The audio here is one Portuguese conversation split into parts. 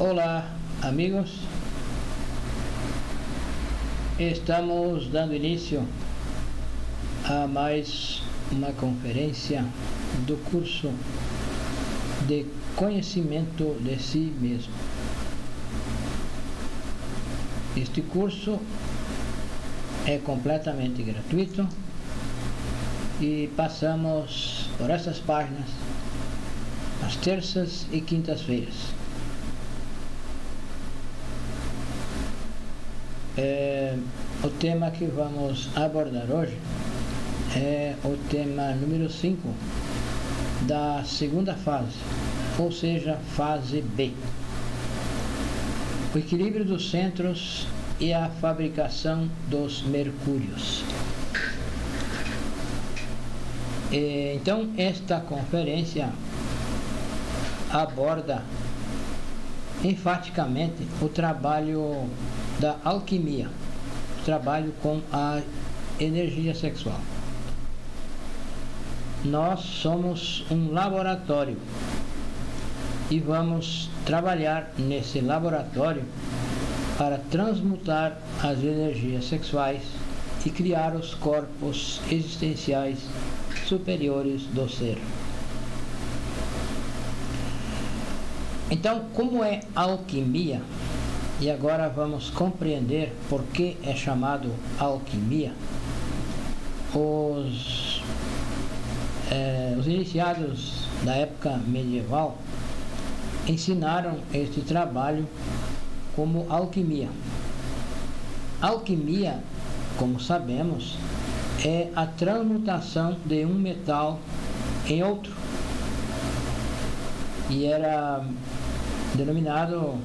Olá, amigos. Estamos dando início a mais uma conferência do curso de conhecimento de si mesmo. Este curso é completamente gratuito e passamos por essas páginas às terças e quintas-feiras. O tema que vamos abordar hoje é o tema número 5 da segunda fase, ou seja, fase B. O equilíbrio dos centros e a fabricação dos mercúrios. Então, esta conferência aborda enfaticamente o trabalho da alquimia, o trabalho com a energia sexual. Nós somos um laboratório e vamos trabalhar nesse laboratório para transmutar as energias sexuais e criar os corpos existenciais superiores do ser. Então, como é alquimia? E agora vamos compreender por que é chamado alquimia. Os iniciados da época medieval ensinaram este trabalho como alquimia. Alquimia, como sabemos, é a transmutação de um metal em outro. E era denominado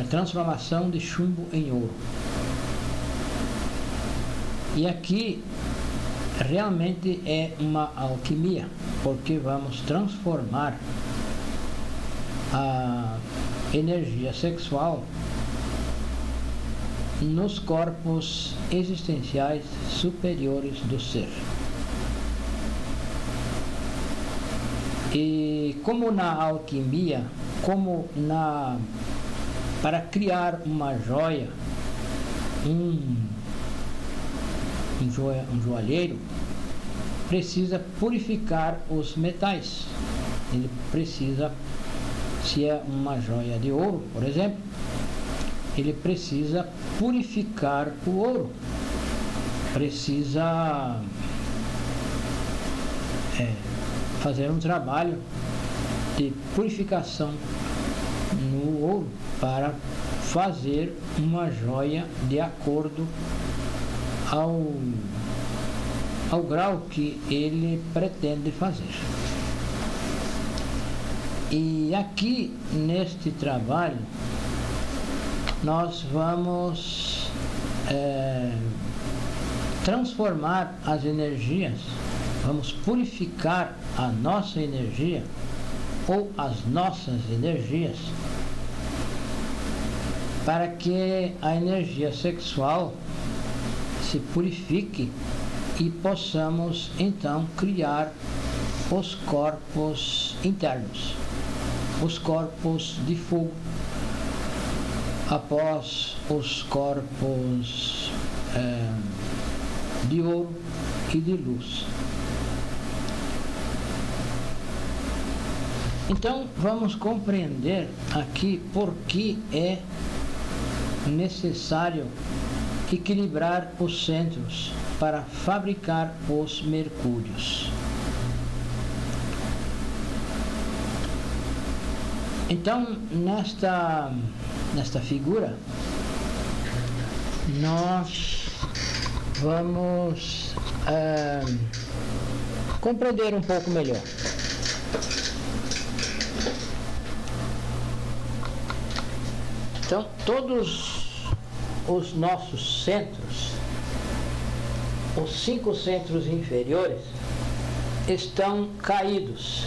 transformação de chumbo em ouro. E aqui realmente é uma alquimia, porque vamos transformar a energia sexual nos corpos existenciais superiores do ser. E como na alquimia, para criar uma joia, um joalheiro precisa purificar os metais. Ele precisa, se é uma joia de ouro, por exemplo, ele precisa purificar o ouro, precisa fazer um trabalho de purificação no ouro para fazer uma joia de acordo ao grau que ele pretende fazer. E aqui neste trabalho nós vamos transformar as energias, vamos purificar a nossa energia ou as nossas energias para que a energia sexual se purifique e possamos então criar os corpos internos, os corpos de fogo, após os corpos de ouro e de luz. Então vamos compreender aqui por que é necessário equilibrar os centros para fabricar os mercúrios. Então, nesta figura, nós vamos compreender um pouco melhor. Então, todos os nossos centros, os 5 centros inferiores, estão caídos,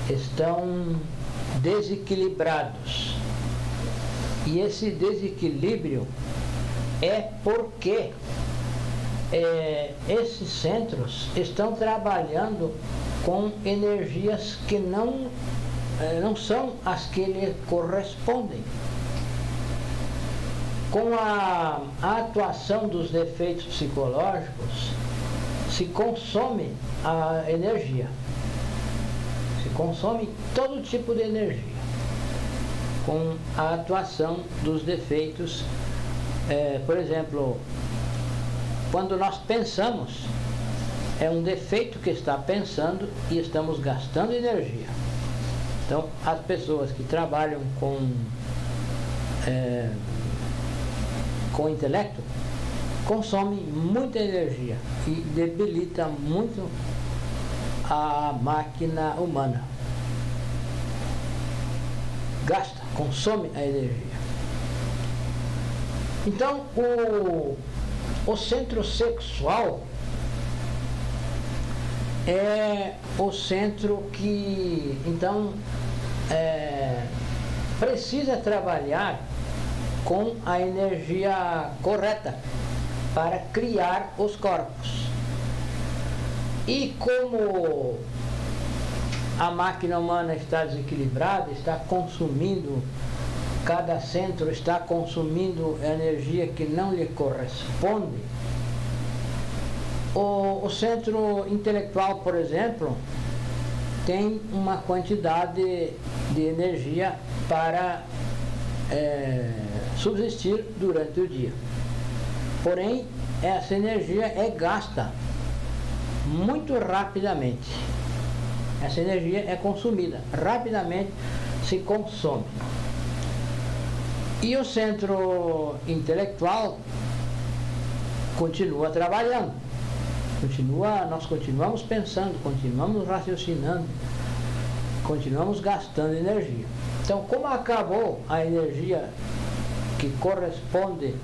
estão desequilibrados. E esse desequilíbrio é porque esses centros estão trabalhando com energias que não não são as que lhe correspondem. Com a atuação dos defeitos psicológicos, se consome a energia. Se consome todo tipo de energia. Com a atuação dos defeitos, por exemplo, quando nós pensamos, é um defeito que está pensando e estamos gastando energia. Então, as pessoas que trabalham com intelecto consomem muita energia e debilita muito a máquina humana. Gasta, consome a energia. Então, o centro sexual é o centro que, então, precisa trabalhar com a energia correta para criar os corpos. E como a máquina humana está desequilibrada, está consumindo, cada centro está consumindo energia que não lhe corresponde, o centro intelectual, por exemplo, tem uma quantidade de energia para subsistir durante o dia. Porém, essa energia é gasta muito rapidamente. Essa energia é consumida, rapidamente se consome. E o centro intelectual continua trabalhando. Nós continuamos pensando, continuamos raciocinando, continuamos gastando energia. Então, como acabou a energia que corresponde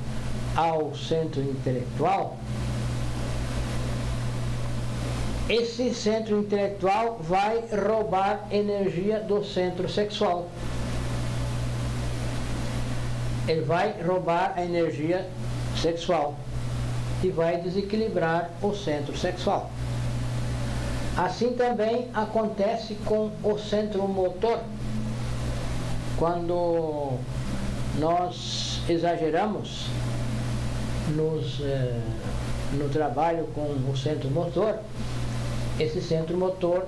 ao centro intelectual, esse centro intelectual vai roubar energia do centro sexual. Ele vai roubar a energia sexual e vai desequilibrar o centro sexual. Assim também acontece com o centro motor. Quando nós exageramos no trabalho com o centro motor, esse centro motor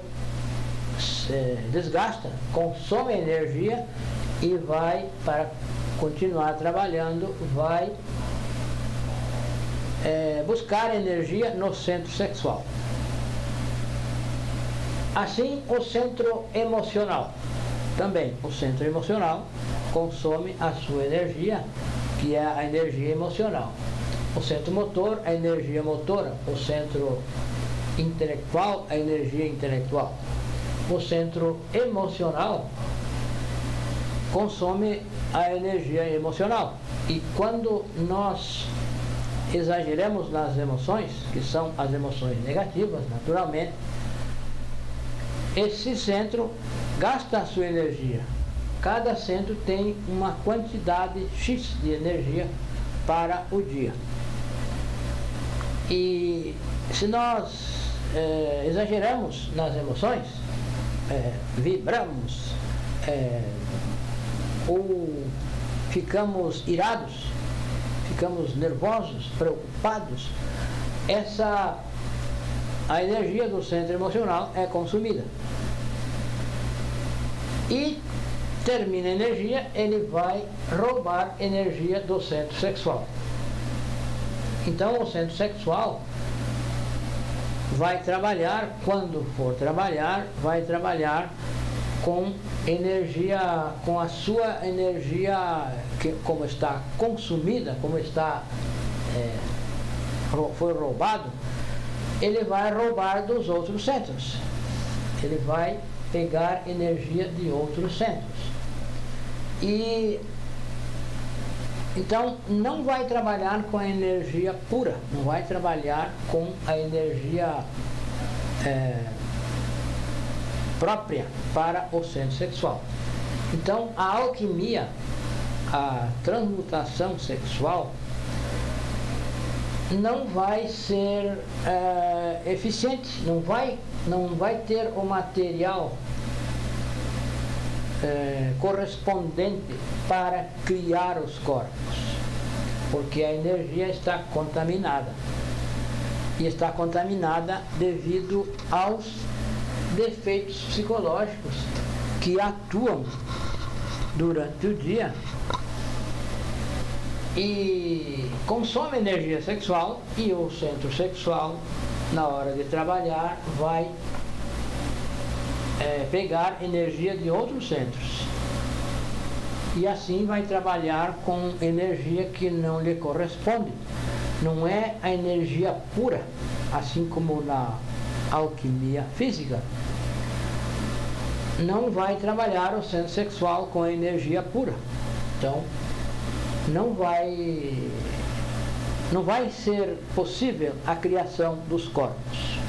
se desgasta, consome energia e vai, para continuar trabalhando, vai buscar energia no centro sexual. Assim, o centro emocional. Também, o centro emocional consome a sua energia, que é a energia emocional. O centro motor, a energia motora. O centro intelectual, a energia intelectual. O centro emocional consome a energia emocional. E quando nós exageramos nas emoções, que são as emoções negativas, naturalmente, esse centro gasta a sua energia. Cada centro tem uma quantidade X de energia para o dia. E se nós exageramos nas emoções, vibramos, ou ficamos irados, ficamos nervosos, preocupados, a energia do centro emocional é consumida. E termina a energia, ele vai roubar energia do centro sexual. Então o centro sexual vai trabalhar, quando for trabalhar, vai trabalhar com energia, com a sua energia, que como está consumida, como está foi roubado, ele vai roubar dos outros centros. Ele vai pegar energia de outros centros. E então não vai trabalhar com a energia pura, não vai trabalhar com a energia própria para o centro sexual. Então a alquimia, a transmutação sexual, não vai ser eficiente, não vai ter o material correspondente para criar os corpos, porque a energia está contaminada, e está contaminada devido aos defeitos psicológicos que atuam durante o dia e consomem energia sexual, e o centro sexual, na hora de trabalhar, vai pegar energia de outros centros, e assim vai trabalhar com energia que não lhe corresponde. Não é a energia pura, assim como na alquimia física. Não vai trabalhar o centro sexual com a energia pura. Então, não vai ser possível a criação dos corpos.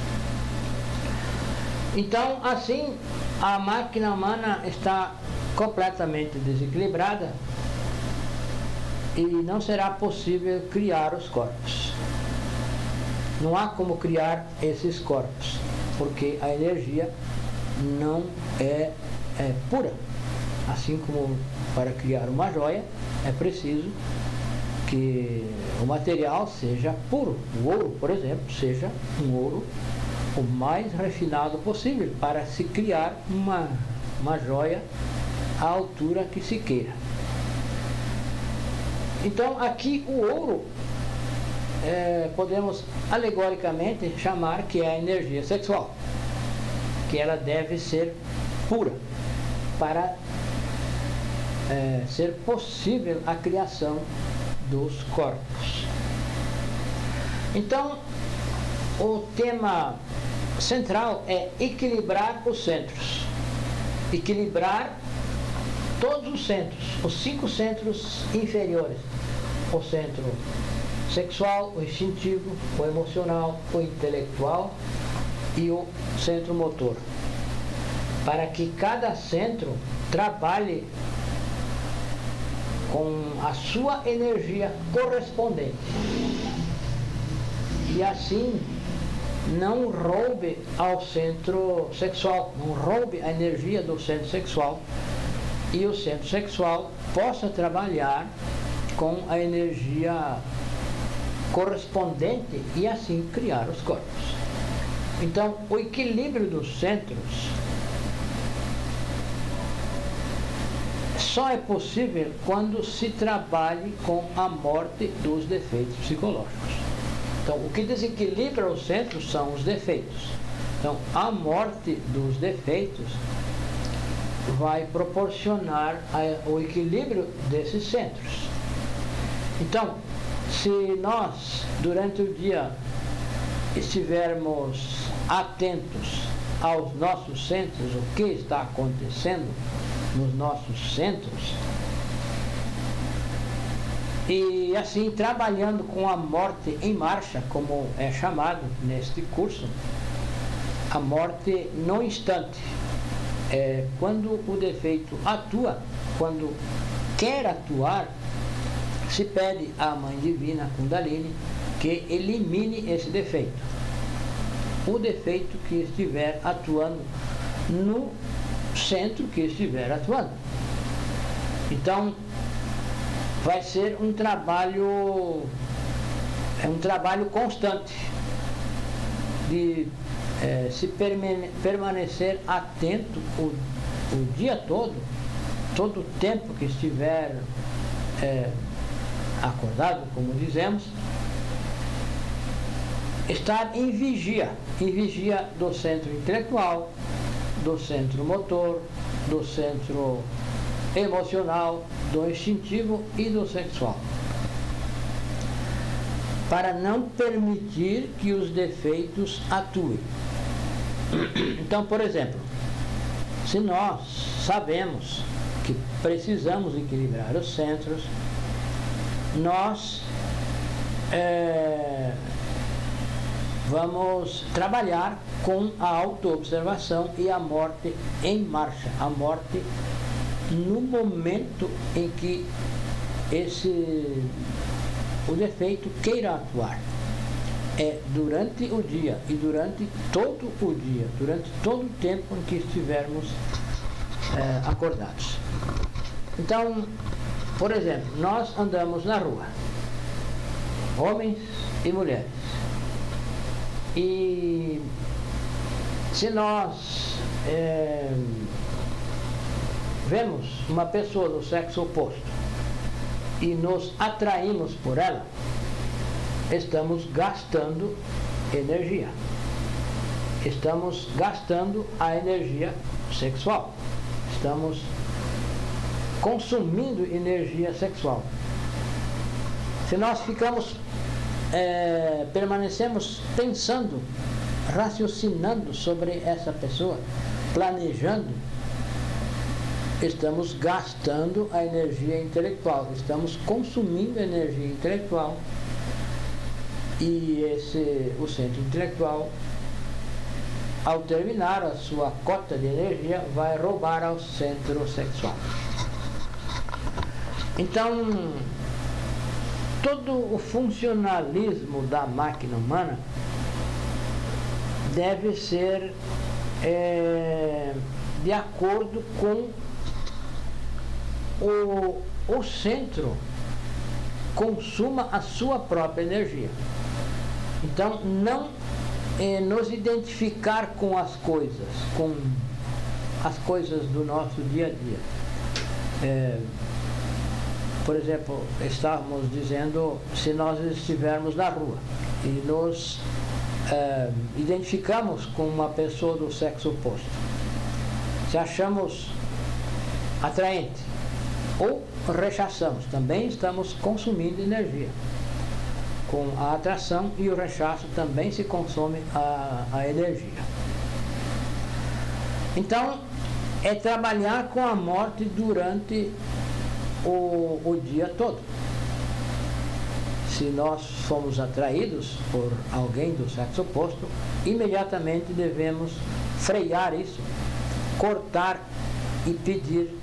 Então, assim, a máquina humana está completamente desequilibrada e não será possível criar os corpos. Não há como criar esses corpos, porque a energia não é pura. Assim como para criar uma joia é preciso que o material seja puro. O ouro, por exemplo, seja um ouro o mais refinado possível para se criar uma joia à altura que se queira. Então, aqui o ouro podemos alegoricamente chamar que é a energia sexual, que ela deve ser pura para ser possível a criação dos corpos. Então, o tema central é equilibrar os centros, equilibrar todos os centros, os 5 centros inferiores: o centro sexual, o instintivo, o emocional, o intelectual e o centro motor, para que cada centro trabalhe com a sua energia correspondente e assim não roube ao centro sexual, não roube a energia do centro sexual, e o centro sexual possa trabalhar com a energia correspondente e assim criar os corpos. Então, o equilíbrio dos centros só é possível quando se trabalhe com a morte dos defeitos psicológicos. Então, o que desequilibra os centros são os defeitos. Então, a morte dos defeitos vai proporcionar o equilíbrio desses centros. Então, se nós, durante o dia, estivermos atentos aos nossos centros, o que está acontecendo nos nossos centros, e assim trabalhando com a morte em marcha, como é chamado neste curso, a morte no instante, quando o defeito atua, quando quer atuar, se pede à Mãe Divina Kundalini que elimine esse defeito, o defeito que estiver atuando no centro que estiver atuando. Então, vai ser um trabalho constante de se permanecer atento o dia todo o tempo que estiver acordado, como dizemos, estar em vigia do centro intelectual, do centro motor, do centro emocional, do instintivo e do sexual, para não permitir que os defeitos atuem. Então, por exemplo, se nós sabemos que precisamos equilibrar os centros, nós vamos trabalhar com a autoobservação e a morte em marcha, a morte no momento em que o defeito queira atuar. Durante o dia e durante todo o dia, durante todo o tempo em que estivermos acordados. Então, por exemplo, nós andamos na rua, homens e mulheres, e se nós vemos uma pessoa do sexo oposto e nos atraímos por ela, estamos gastando energia. Estamos gastando a energia sexual. Estamos consumindo energia sexual. Se nós permanecemos pensando, raciocinando sobre essa pessoa, planejando, estamos gastando a energia intelectual, estamos consumindo energia intelectual, e o centro intelectual, ao terminar a sua cota de energia, vai roubar ao centro sexual. Então, todo o funcionalismo da máquina humana deve ser de acordo com o centro consuma a sua própria energia. Então, não nos identificar com as coisas do nosso dia a dia. Por exemplo, estávamos dizendo, se nós estivermos na rua e nos identificamos com uma pessoa do sexo oposto, se achamos atraente ou rechaçamos, também estamos consumindo energia. Com a atração e o rechaço também se consome a energia. Então, é trabalhar com a morte durante o dia todo. Se nós somos atraídos por alguém do sexo oposto, imediatamente devemos frear isso, cortar e pedir: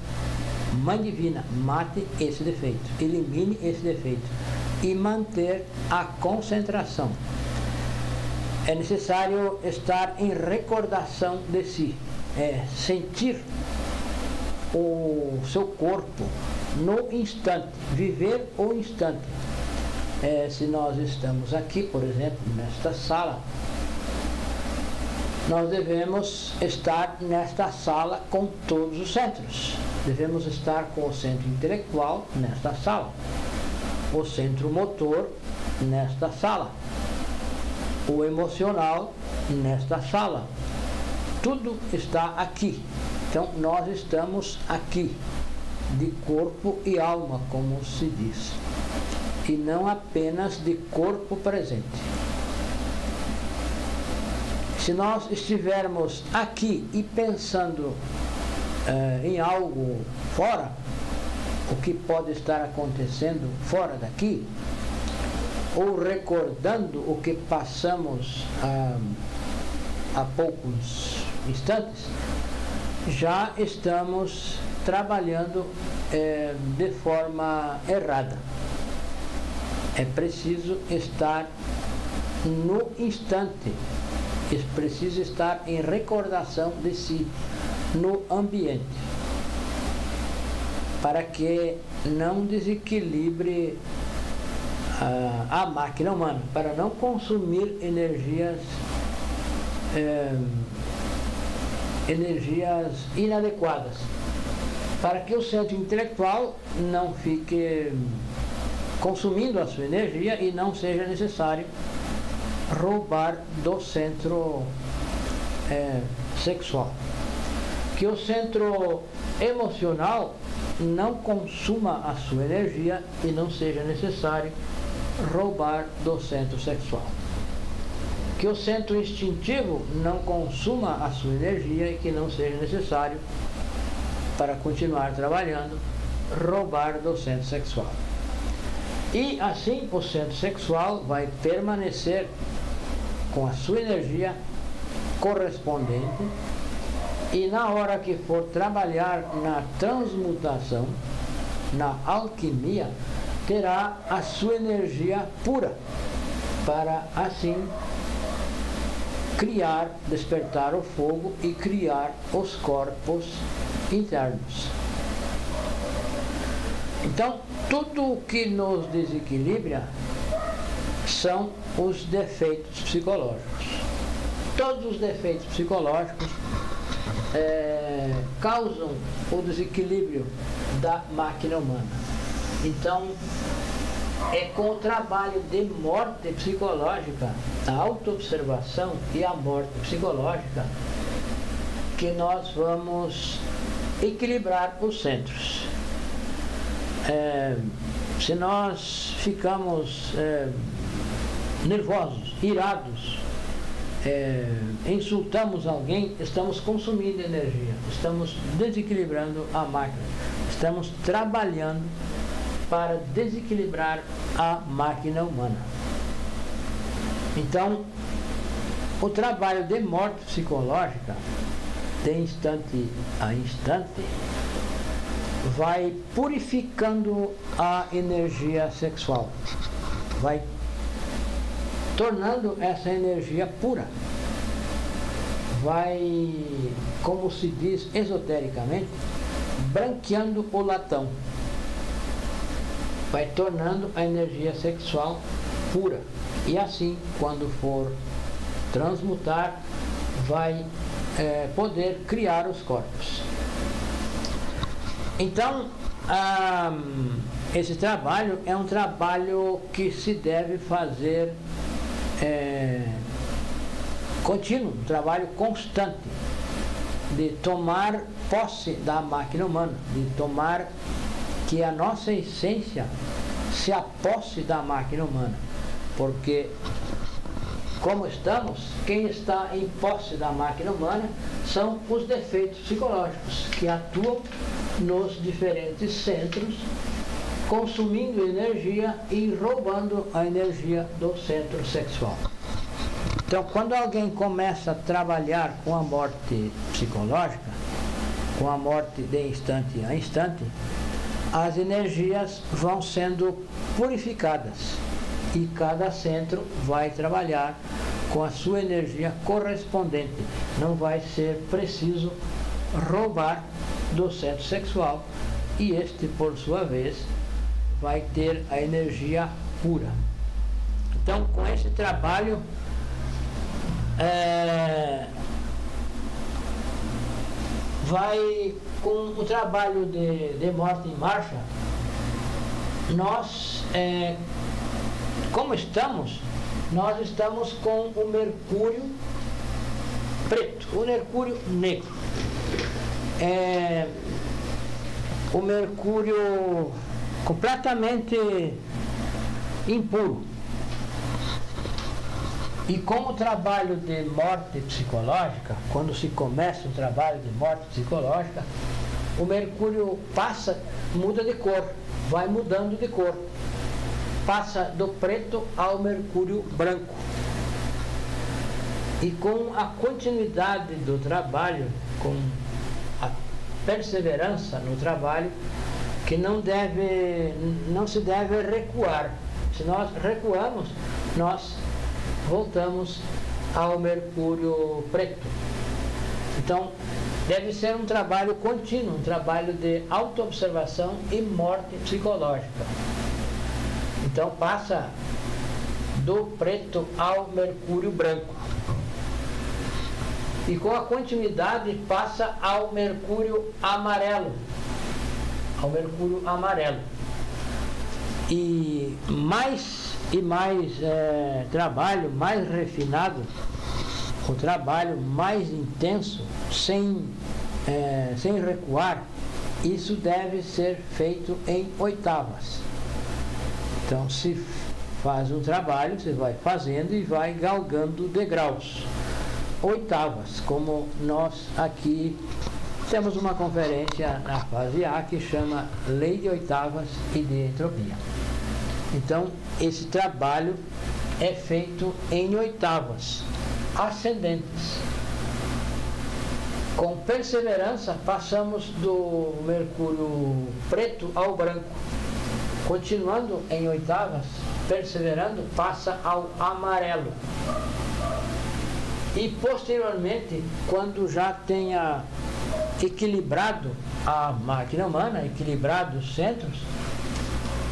Mãe Divina, mate esse defeito, elimine esse defeito, e manter a concentração. É necessário estar em recordação de si, sentir o seu corpo no instante, viver o instante. Se nós estamos aqui, por exemplo, nesta sala, nós devemos estar nesta sala com todos os centros. Devemos estar com o centro intelectual nesta sala, o centro motor nesta sala, o emocional nesta sala. Tudo está aqui. Então, nós estamos aqui, de corpo e alma, como se diz, e não apenas de corpo presente. Se nós estivermos aqui e pensando em algo fora, o que pode estar acontecendo fora daqui, ou recordando o que passamos há poucos instantes, já estamos trabalhando de forma errada. É preciso estar no instante, é preciso estar em recordação de si, no ambiente, para que não desequilibre a máquina humana, para não consumir energias inadequadas, para que o centro intelectual não fique consumindo a sua energia e não seja necessário roubar do centro sexual. Que o centro emocional não consuma a sua energia e não seja necessário roubar do centro sexual. Que o centro instintivo não consuma a sua energia e que não seja necessário, para continuar trabalhando, roubar do centro sexual. E assim o centro sexual vai permanecer com a sua energia correspondente, e na hora que for trabalhar na transmutação, na alquimia, terá a sua energia pura, para assim despertar o fogo e criar os corpos internos. Então, tudo o que nos desequilibra são os defeitos psicológicos. Todos os defeitos psicológicos causam o desequilíbrio da máquina humana. Então, é com o trabalho de morte psicológica, a autoobservação e a morte psicológica, que nós vamos equilibrar os centros. Se nós ficamos nervosos, irados, insultamos alguém, estamos consumindo energia, estamos desequilibrando a máquina, estamos trabalhando para desequilibrar a máquina humana. Então, o trabalho de morte psicológica, de instante a instante, vai purificando a energia sexual, vai tornando essa energia pura, vai, como se diz esotericamente, branqueando o latão, vai tornando a energia sexual pura, e assim, quando for transmutar, vai poder criar os corpos. Então, esse trabalho é um trabalho que se deve fazer contínuo, um trabalho constante, de tomar posse da máquina humana, de tomar que a nossa essência se aposse da máquina humana, porque como estamos, quem está em posse da máquina humana são os defeitos psicológicos que atuam nos diferentes centros, consumindo energia e roubando a energia do centro sexual. Então, quando alguém começa a trabalhar com a morte psicológica, com a morte de instante a instante, as energias vão sendo purificadas e cada centro vai trabalhar com a sua energia correspondente. Não vai ser preciso roubar do centro sexual, e este, por sua vez, vai ter a energia pura. Então, com esse trabalho, vai, com o trabalho de morte em marcha, nós, como nós estamos com o Mercúrio preto, o Mercúrio negro. O Mercúrio completamente impuro. E com o trabalho de morte psicológica, quando se começa o trabalho de morte psicológica, o Mercúrio muda de cor, vai mudando de cor. Passa do preto ao Mercúrio branco. E com a continuidade do trabalho, com a perseverança no trabalho, que não se deve recuar. Se nós recuamos, nós voltamos ao Mercúrio preto. Então, deve ser um trabalho contínuo, um trabalho de autoobservação e morte psicológica. Então, passa do preto ao Mercúrio branco. E com a continuidade passa ao Mercúrio amarelo. Ao Mercúrio amarelo. E mais trabalho, mais refinado, o trabalho mais intenso, sem recuar, isso deve ser feito em oitavas. Então, se faz um trabalho, você vai fazendo e vai galgando degraus. Oitavas, como nós aqui temos uma conferência na fase A que chama Lei de Oitavas e de Entropia. Então, esse trabalho é feito em oitavas ascendentes. Com perseverança, passamos do Mercúrio preto ao branco. Continuando em oitavas, perseverando, passa ao amarelo. e posteriormente, quando já tenha equilibrado a máquina humana, equilibrado os centros,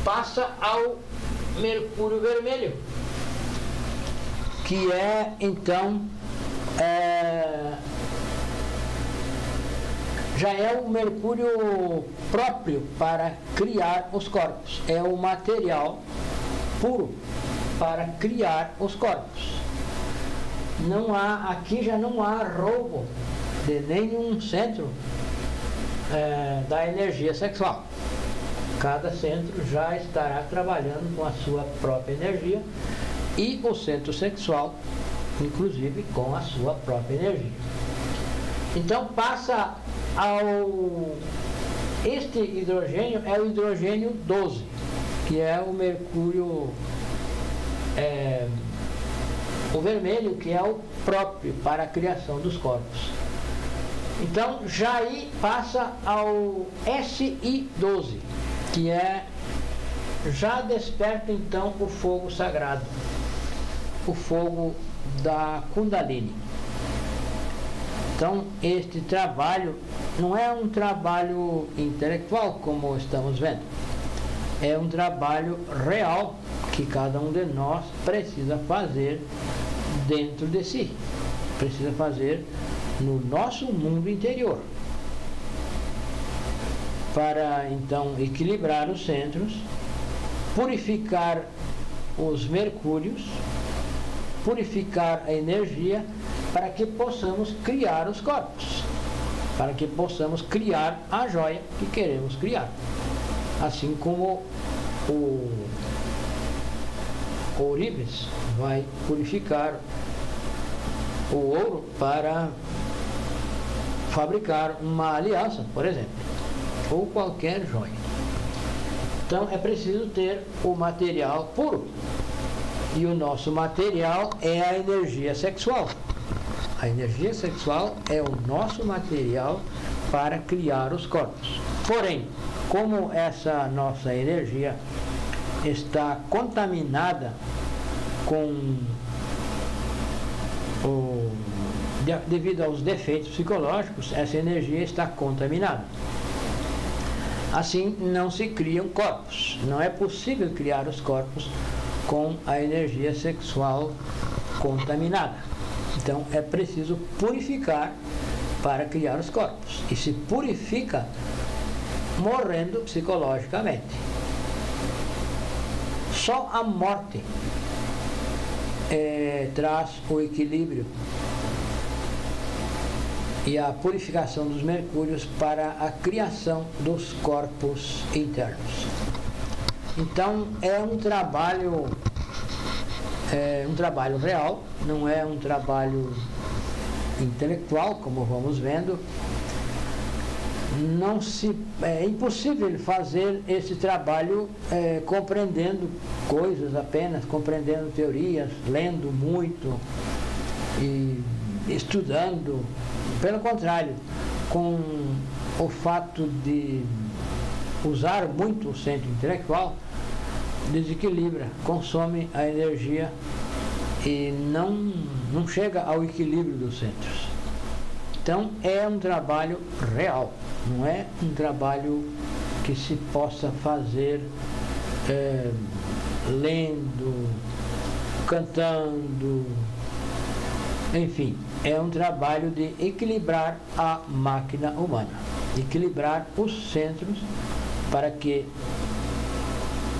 passa ao mercúrio vermelho, que é então já é o mercúrio próprio para criar os corpos, é o material puro para criar os corpos. Aqui já não há roubo de nenhum centro da energia sexual. Cada centro já estará trabalhando com a sua própria energia e o centro sexual, inclusive, com a sua própria energia. Então passa este hidrogênio é o hidrogênio 12, que é o mercúrio o vermelho, que é o próprio para a criação dos corpos. Então já aí passa ao SI12, que já desperta então o fogo sagrado, o fogo da Kundalini. Então este trabalho não é um trabalho intelectual, como estamos vendo, é um trabalho real que cada um de nós precisa fazer dentro de si, precisa fazer no nosso mundo interior, para então equilibrar os centros, purificar os mercúrios, purificar a energia, para que possamos criar os corpos, para que possamos criar a joia que queremos criar. Assim como o ourives vai purificar o ouro para fabricar uma aliança, por exemplo, ou qualquer joia. Então é preciso ter o material puro, e o nosso material é a energia sexual. A energia sexual é o nosso material para criar os corpos. Porém, como essa nossa energia está contaminada devido aos defeitos psicológicos, essa energia está contaminada. Assim, não se criam corpos. Não é possível criar os corpos com a energia sexual contaminada. Então, é preciso purificar para criar os corpos. E se purifica morrendo psicologicamente. Só a morte traz o equilíbrio e a purificação dos mercúrios para a criação dos corpos internos. Então é um trabalho real, não é um trabalho intelectual, como vamos vendo. É impossível fazer esse trabalho compreendendo coisas apenas, compreendendo teorias, lendo muito e estudando. Pelo contrário, com o fato de usar muito o centro intelectual, desequilibra, consome a energia e não chega ao equilíbrio dos centros. Então é um trabalho real, não é um trabalho que se possa fazer lendo, cantando, enfim, é um trabalho de equilibrar a máquina humana, equilibrar os centros para que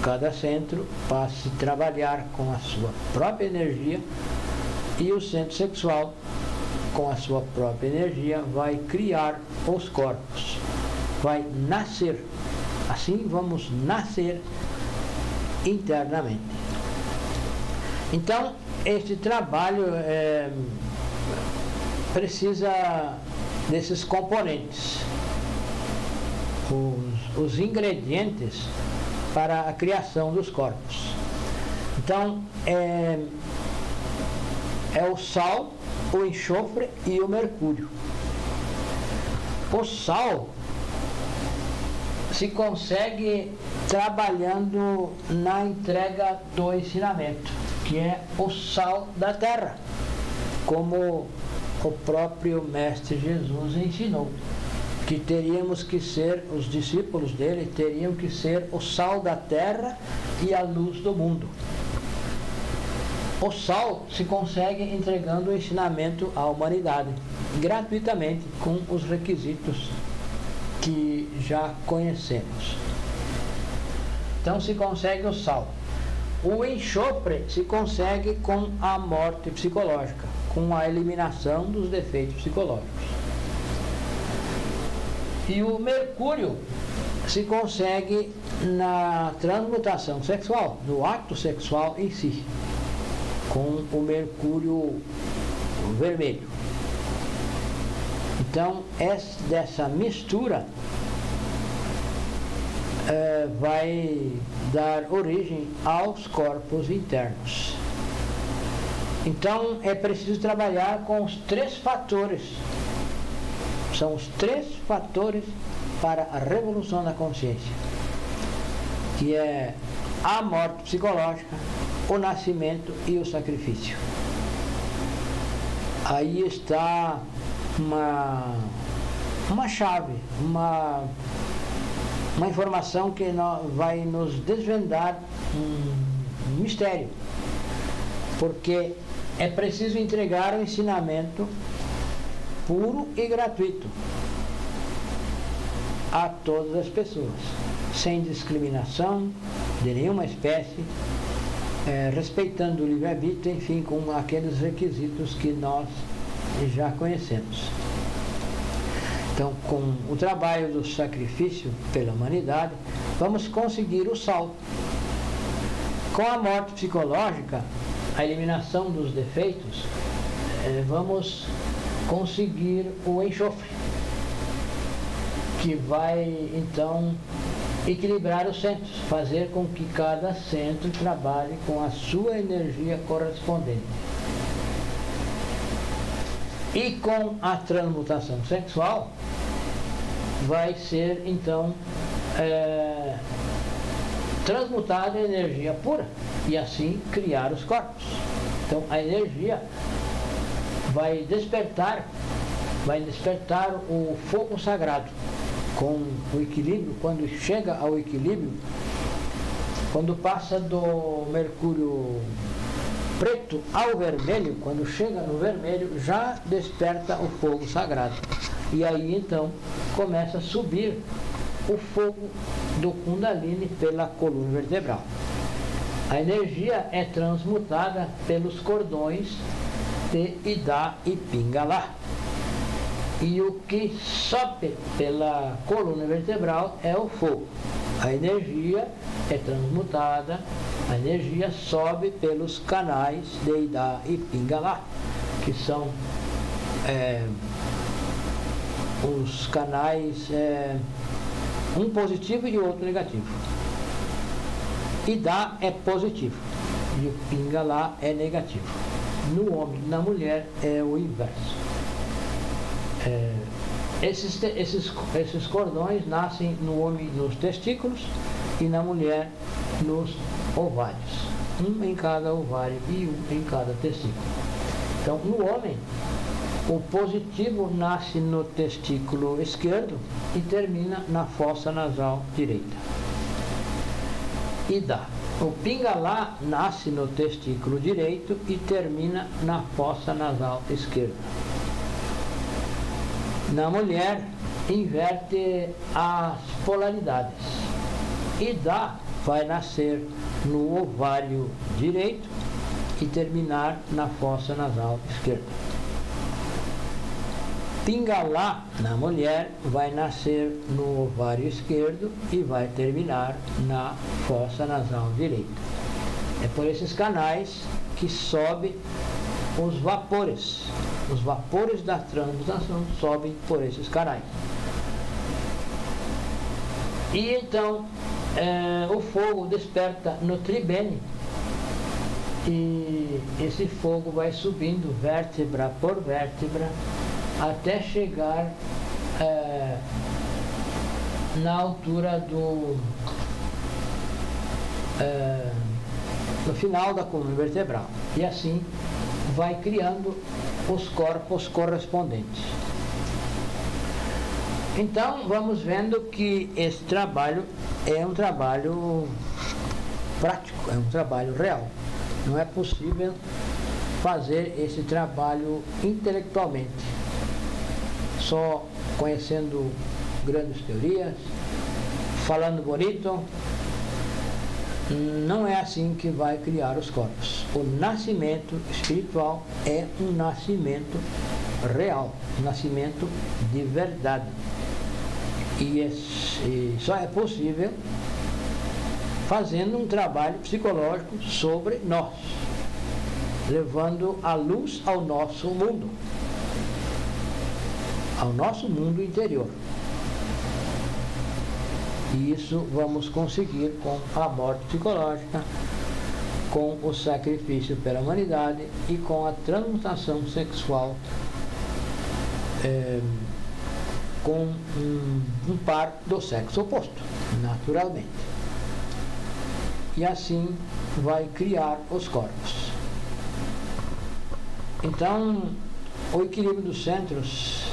cada centro passe a trabalhar com a sua própria energia, e o centro sexual, com a sua própria energia, vai criar os corpos, vai nascer. Assim vamos nascer internamente. Então, este trabalho precisa desses componentes, os ingredientes para a criação dos corpos. Então, é o sal, o enxofre e o mercúrio. O sal se consegue trabalhando na entrega do ensinamento, que é o sal da terra. como o próprio Mestre Jesus ensinou, que teríamos que ser, os discípulos dele teriam que ser o sal da terra e a luz do mundo. O sal se consegue entregando o ensinamento à humanidade, gratuitamente, com os requisitos que já conhecemos. Então se consegue o sal. O enxofre se consegue com a morte psicológica, com a eliminação dos defeitos psicológicos. E o mercúrio se consegue na transmutação sexual, no ato sexual em si, com o mercúrio vermelho. Então, dessa mistura vai dar origem aos corpos internos. Então, é preciso trabalhar com os 3 fatores. São os 3 fatores para a revolução da consciência, que é a morte psicológica, o nascimento e o sacrifício. Aí está uma chave, uma informação que vai nos desvendar um mistério, porque é preciso entregar o ensinamento puro e gratuito a todas as pessoas, sem discriminação de nenhuma espécie, respeitando o livre-arbítrio, enfim, com aqueles requisitos que nós já conhecemos. Então, com o trabalho do sacrifício pela humanidade, vamos conseguir o sal. Com a morte psicológica, a eliminação dos defeitos, vamos conseguir o enxofre, que vai então equilibrar os centros, fazer com que cada centro trabalhe com a sua energia correspondente. E com a transmutação sexual, vai ser então transmutada a energia pura e assim criar os corpos. Então a energia vai despertar o fogo sagrado com o equilíbrio. Quando chega ao equilíbrio, quando passa do mercúrio preto ao vermelho, quando chega no vermelho, já desperta o fogo sagrado. E aí então começa a subir o fogo do Kundalini pela coluna vertebral. A energia é transmutada pelos cordões de Ida e Pingala. E o que sobe pela coluna vertebral é o fogo. A energia é transmutada, a energia sobe pelos canais de Ida e Pingala, que são os canais, um positivo e outro negativo. Ida é positivo e o Pingala é negativo. No homem e na mulher é o inverso. Esses cordões nascem no homem nos testículos e na mulher nos ovários. Um em cada ovário e um em cada testículo. Então, no homem, o positivo nasce no testículo esquerdo e termina na fossa nasal direita. Ida. O Pingala nasce no testículo direito e termina na fossa nasal esquerda. Na mulher, inverte as polaridades. Ida vai nascer no ovário direito e terminar na fossa nasal esquerda. Pingala, na mulher, vai nascer no ovário esquerdo e vai terminar na fossa nasal direita. É por esses canais que sobe os vapores. Os vapores da transmutação sobem por esses canais. E então o fogo desperta no tribene e esse fogo vai subindo vértebra por vértebra até chegar na altura no final da coluna vertebral. E assim vai criando os corpos correspondentes. Então, vamos vendo que esse trabalho é um trabalho prático, é um trabalho real. Não é possível fazer esse trabalho intelectualmente, só conhecendo grandes teorias, falando bonito. Não é assim que vai criar os corpos. O nascimento espiritual é um nascimento real, um nascimento de verdade. E só é possível fazendo um trabalho psicológico sobre nós, levando a luz ao nosso mundo interior. E isso vamos conseguir com a morte psicológica, com o sacrifício pela humanidade e com a transmutação sexual com um par do sexo oposto, naturalmente. E assim vai criar os corpos. Então, o equilíbrio dos centros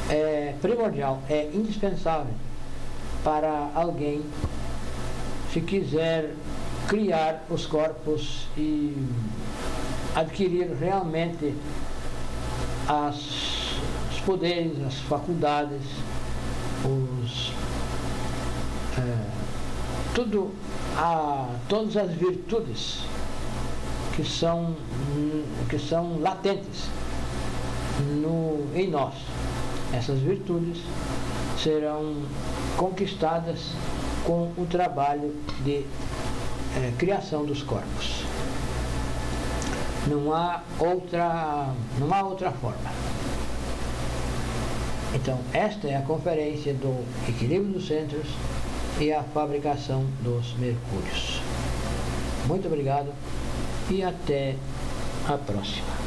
é primordial, é indispensável para alguém, se quiser criar os corpos e adquirir realmente os poderes, as faculdades, todas as virtudes que são latentes em nós. Essas virtudes serão conquistadas com o trabalho de criação dos corpos. Não há outra forma. Então, esta é a conferência do equilíbrio dos centros e a fabricação dos mercúrios. Muito obrigado e até a próxima.